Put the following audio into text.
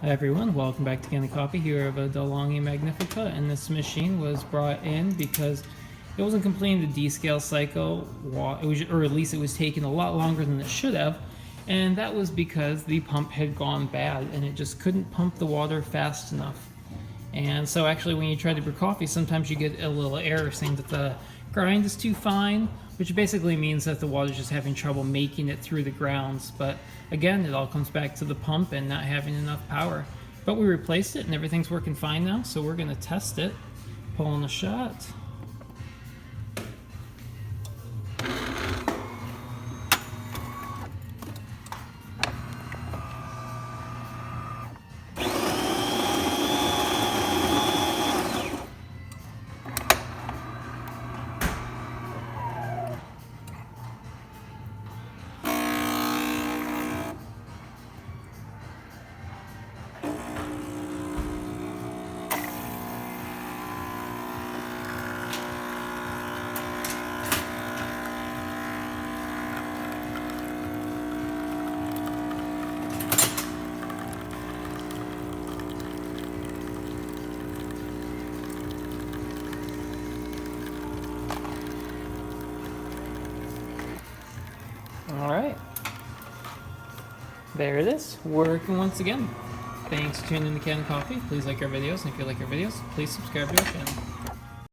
Hi everyone, welcome back to Kanen Coffee. Here of a DeLonghi Magnifica, and this machine was brought in because it wasn't completing the descale cycle, or at least it was taking a lot longer than it should have, and that was because the pump had gone bad and it just couldn't pump the water fast enough. And so actually when you try to brew coffee, sometimes you get a little error saying that the grind is too fine, which basically means that the water's just having trouble making it through the grounds. But again, it all comes back to the pump and not having enough power. But we replaced it and everything's working fine now, so we're gonna test it. Pulling a shot. Alright, there it is, working once again. Thanks for tuning in to Kanen Coffee. Please like our videos, and if you like our videos, please subscribe to our channel.